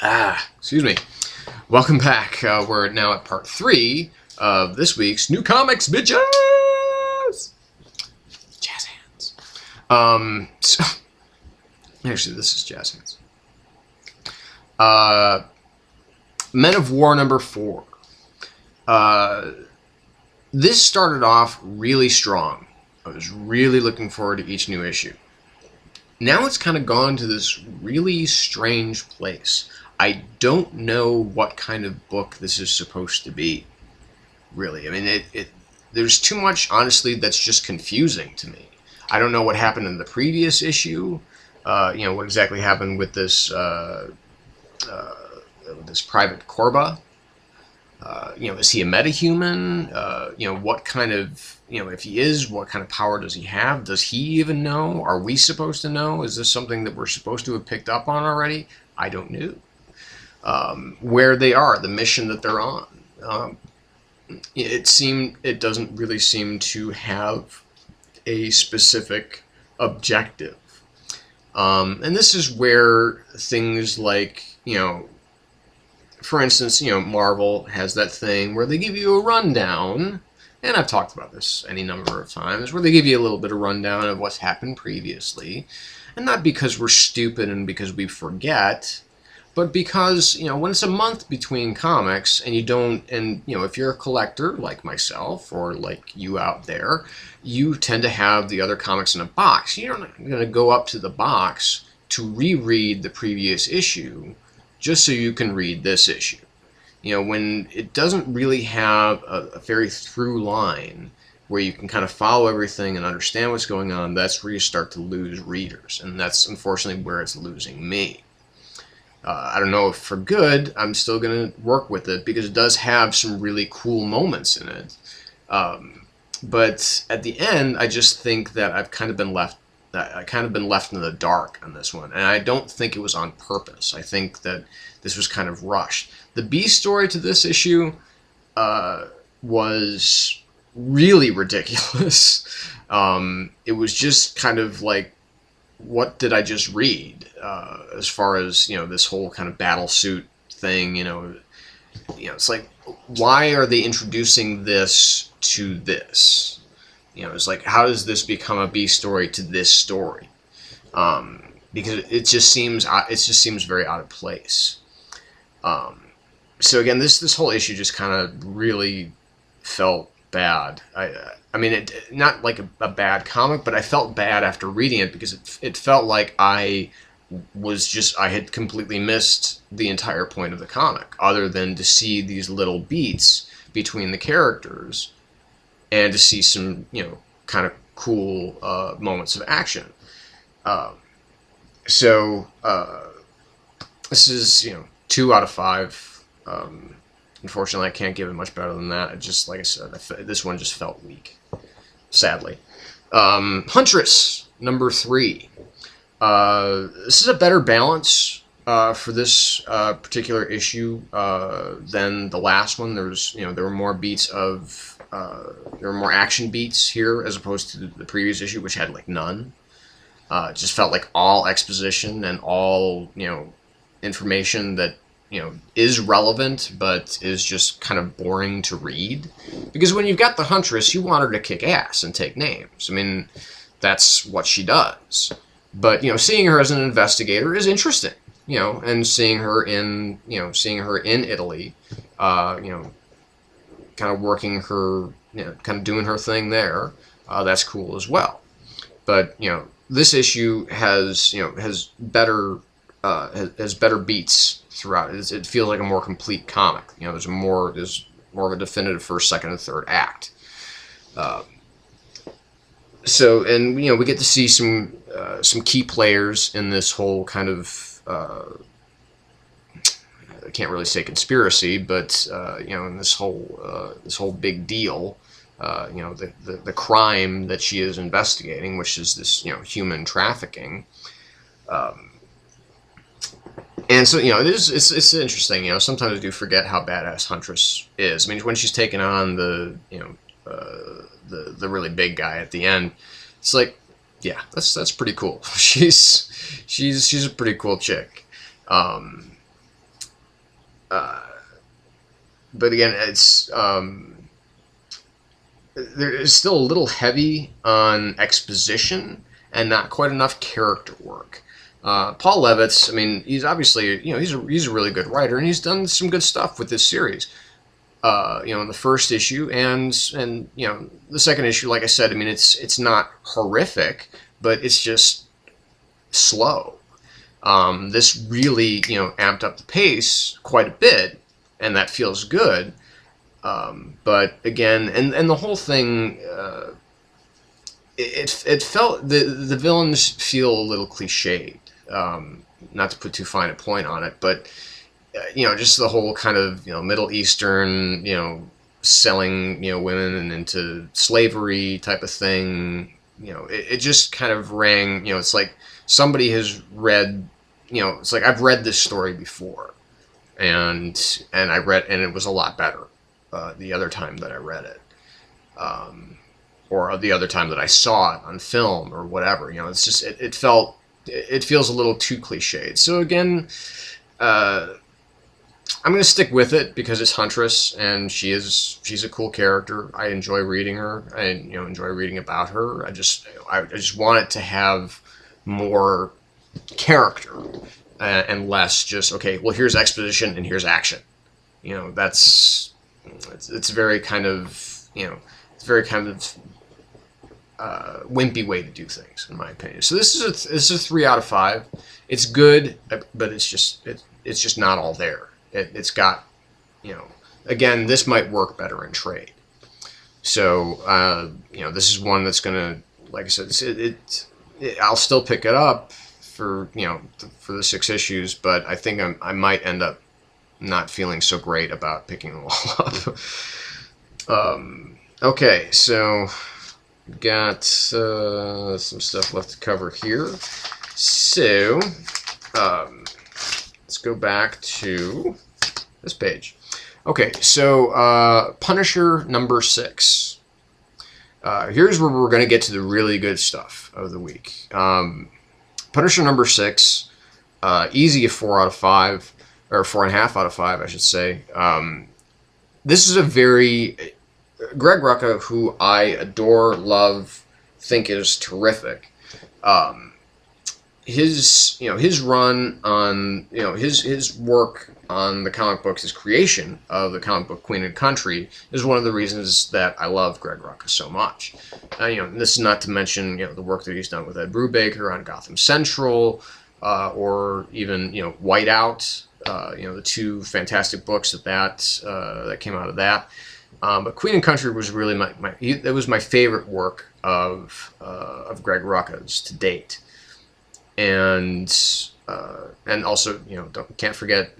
Excuse me. Welcome back. We're now at part 3 of this week's New Comics, bitches! Jazz hands. Actually, this is jazz hands. Men of War number 4. This started off really strong. I was really looking forward to each new issue. Now it's kind of gone to this really strange place. I don't know what kind of book this is supposed to be, really. I mean, there's too much, honestly, that's just confusing to me. I don't know what happened in the previous issue, what exactly happened with this, this Private Korba. Is he a metahuman? What kind of, if he is, what kind of power does he have? Does he even know? Are we supposed to know? Is this something that we're supposed to have picked up on already? I don't know. Where they are, the mission that they're on. It doesn't really seem to have a specific objective. And this is where things like, for instance, Marvel has that thing where they give you a rundown, and I've talked about this any number of times, where they give you a little bit of rundown of what's happened previously, and not because we're stupid and because we forget, but because, when it's a month between comics and you don't, and, if you're a collector like myself or like you out there, you tend to have the other comics in a box. You're not going to go up to the box to reread the previous issue just so you can read this issue. When it doesn't really have a very through line where you can kind of follow everything and understand what's going on, that's where you start to lose readers. And that's unfortunately where it's losing me. I don't know if for good. I'm still going to work with it because it does have some really cool moments in it. But at the end, I just think that I've kind of been left in the dark on this one, and I don't think it was on purpose. I think that this was kind of rushed. The B story to this issue was really ridiculous. It was just kind of like, what did I just read? As far as this whole kind of battle suit thing, it's like, why are they introducing this to this? It's like, how does this become a B story to this story? Because it just seems very out of place. So again, this whole issue just kind of really felt bad. I mean, not like a bad comic, but I felt bad after reading it because it felt like I had completely missed the entire point of the comic, other than to see these little beats between the characters and to see some, kind of cool moments of action. This is, 2 out of 5. Unfortunately, I can't give it much better than that. It just, like I said, this one just felt weak, sadly. Huntress, number 3. This is a better balance for this particular issue than the last one. There were more beats of, there were more action beats here as opposed to the previous issue, which had like none. It just felt like all exposition and all, information that is relevant, but is just kind of boring to read. Because when you've got the Huntress, you want her to kick ass and take names. I mean, that's what she does. But, seeing her as an investigator is interesting, and seeing her in Italy, kind of working her, kind of doing her thing there, that's cool as well. But, this issue has better beats throughout. It feels like a more complete comic. There's more of a definitive first, second, and third act. And we get to see some key players in this whole kind of I can't really say conspiracy, but in this whole big deal. The crime that she is investigating, which is this human trafficking. And so, it's interesting. Sometimes I do forget how badass Huntress is. I mean, when she's taking on the really big guy at the end, it's like, yeah, that's pretty cool. She's a pretty cool chick. but again, it's it's still a little heavy on exposition and not quite enough character work. Paul Levitz, I mean, he's obviously, he's a really good writer, and he's done some good stuff with this series. In the first issue and the second issue, like I said, I mean, it's not horrific, but it's just slow. This really, amped up the pace quite a bit, and that feels good. But again, and the whole thing, it felt the villains feel a little cliched. Not to put too fine a point on it, but just the whole kind of Middle Eastern, selling women into slavery type of thing. It just kind of rang. It's like somebody has read. It's like I've read this story before, and it was a lot better the other time that I read it, or the other time that I saw it on film or whatever. It's just it feels a little too cliched. So again, I'm going to stick with it because it's Huntress, and she's a cool character. I enjoy reading her. I enjoy reading about her. I just want it to have more character and less just, okay, well, here's exposition and here's action. It's very kind of wimpy way to do things, in my opinion. So this is a 3 out of 5. It's good, but it's just not all there. It's got, again, this might work better in trade. So, this is one that's going to, like I said, I'll still pick it up for, for the 6 issues, but I think I might end up not feeling so great about picking them all up. Okay, so got some stuff left to cover here. So, let's go back to this page. Okay, so Punisher number 6. Here's where we're going to get to the really good stuff of the week. Punisher number 6, easy a 4 out of 5, or 4.5 out of 5, I should say. This is a very Greg Rucka, who I adore, love, think is terrific. His run on, his work on the comic books, his creation of the comic book Queen and Country is one of the reasons that I love Greg Rucka so much. This is not to mention, the work that he's done with Ed Brubaker on Gotham Central, or even, Whiteout, the 2 fantastic books that came out of that. But Queen and Country was really it was my favorite work of Greg Rucka's to date. And also, can't forget,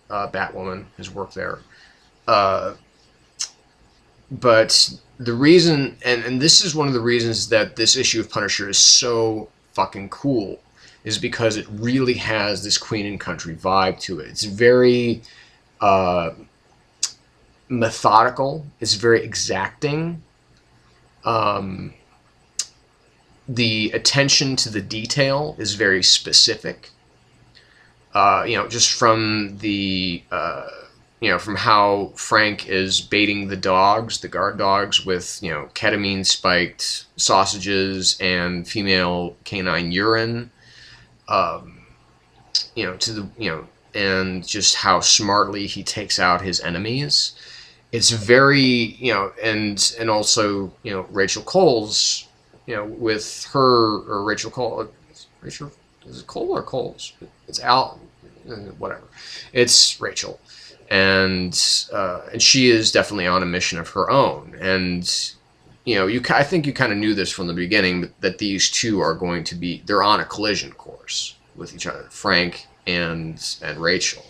Batwoman, his work there. But the reason, and this is one of the reasons that this issue of Punisher is so fucking cool, is because it really has this Queen and Country vibe to it. It's very methodical. It's very exacting. The attention to the detail is very specific. Just from the, from how Frank is baiting the guard dogs with, ketamine-spiked sausages and female canine urine, and just how smartly he takes out his enemies. It's very, and also, Rachel Cole's, with her, or Rachel Cole, Rachel, is it Cole or Coles? It's Al, whatever. It's Rachel, and she is definitely on a mission of her own. And I think you kind of knew this from the beginning, that these two are going to be, they're on a collision course with each other, Frank and Rachel,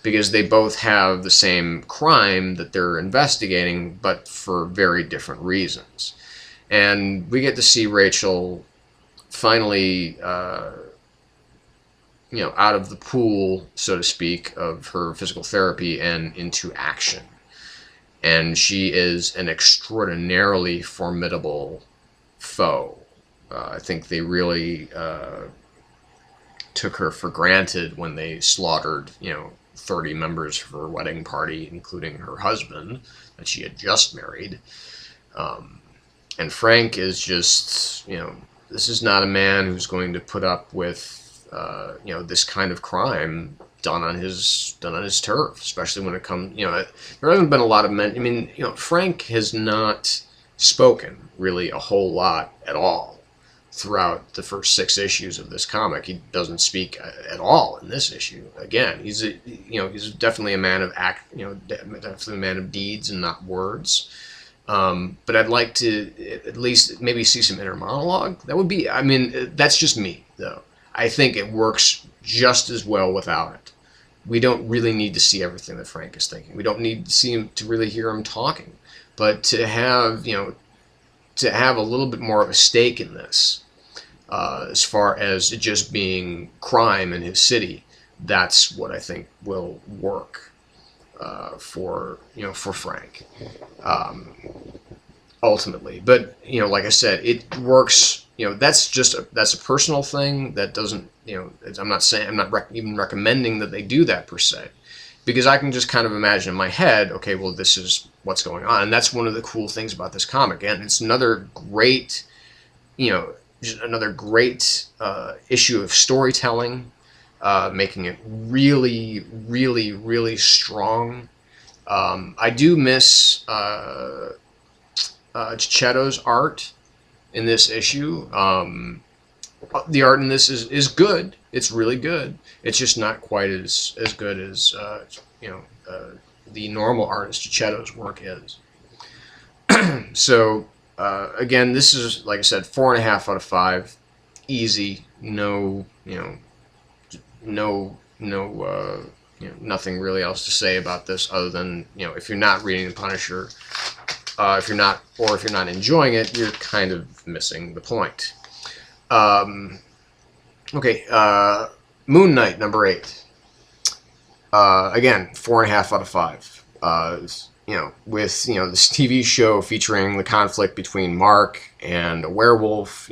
because they both have the same crime that they're investigating, but for very different reasons. And we get to see Rachel finally, out of the pool, so to speak, of her physical therapy and into action. And she is an extraordinarily formidable foe. I think they really took her for granted when they slaughtered, 30 members for her wedding party, including her husband that she had just married. And Frank is just, this is not a man who's going to put up with, this kind of crime done on his turf, especially when it comes, there hasn't been a lot of men. I mean, Frank has not spoken really a whole lot at all throughout the first 6 issues of this comic. He doesn't speak at all in this issue. Again, he's definitely a man of definitely a man of deeds and not words. But I'd like to at least maybe see some inner monologue. That would be, I mean, that's just me though. I think it works just as well without it. We don't really need to see everything that Frank is thinking. We don't need to see him to really hear him talking. But to have, to have a little bit more of a stake in this, as far as it just being crime in his city, that's what I think will work for Frank ultimately. But like I said, it works. That's a personal thing. That doesn't, I'm not even recommending that they do that per se, because I can just kind of imagine in my head, okay, well, this is what's going on. And that's one of the cool things about this comic. And it's another great, just another great issue of storytelling, making it really, really, really strong. I do miss Chichetto's art in this issue. The art in this is good. It's really good. It's just not quite as good as the normal artist Chichetto's work is. So again, this is, like I said, 4.5 out of 5. Easy. No, nothing really else to say about this other than, if you're not reading The Punisher, if you're not enjoying it, you're kind of missing the point. Okay, Moon Knight number 8. Again, 4.5 out of 5. With this TV show featuring the conflict between Mark and a werewolf.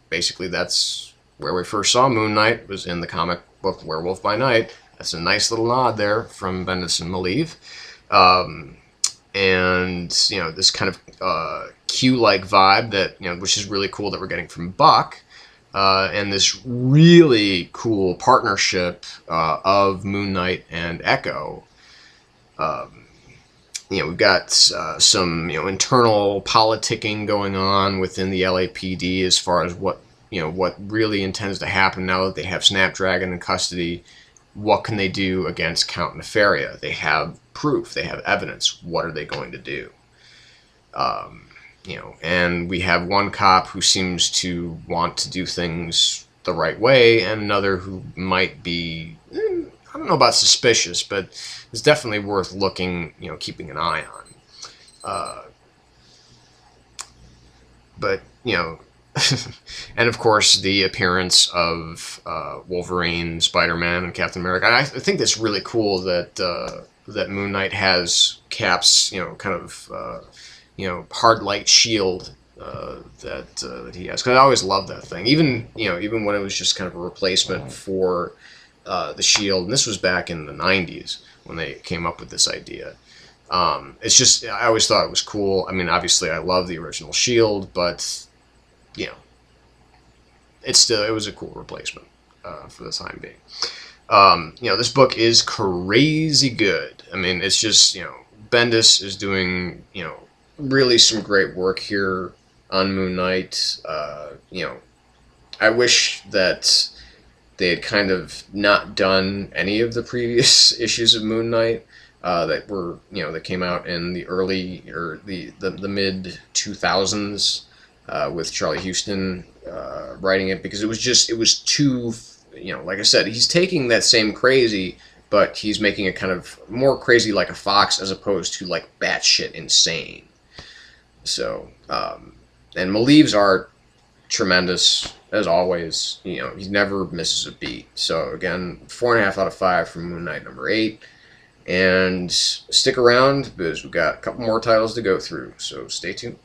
Basically that's where we first saw Moon Knight, was in the comic book Werewolf by Night. That's a nice little nod there from Bendis and Malieve. And this kind of Q-like vibe that which is really cool that we're getting from Buck. And this really cool partnership of Moon Knight and Echo. We've got some internal politicking going on within the LAPD as far as what really intends to happen now that they have Snapdragon in custody. What can they do against Count Nefaria? They have proof. They have evidence. What are they going to do? And we have one cop who seems to want to do things the right way, and another who might be, I don't know about suspicious, but it's definitely worth looking, keeping an eye on. But, and of course the appearance of Wolverine, Spider-Man, and Captain America. I think that's really cool that that Moon Knight has Cap's, kind of, hard light shield that he has. Because I always loved that thing. Even when it was just kind of a replacement for the shield. And this was back in the 90s when they came up with this idea. It's just, I always thought it was cool. I mean, obviously I love the original shield, but, it was a cool replacement for the time being. This book is crazy good. I mean, it's just, Bendis is doing, really some great work here on Moon Knight. I wish that they had kind of not done any of the previous issues of Moon Knight that were, that came out in the early, or the mid 2000s with Charlie Houston writing it, because it was too, like I said, he's taking that same crazy, but he's making it kind of more crazy like a fox as opposed to like batshit insane. So, and Malieve's art, tremendous as always. He never misses a beat. So again, 4.5 out of 5 from Moon Knight number 8. And stick around because we've got a couple more titles to go through. So stay tuned.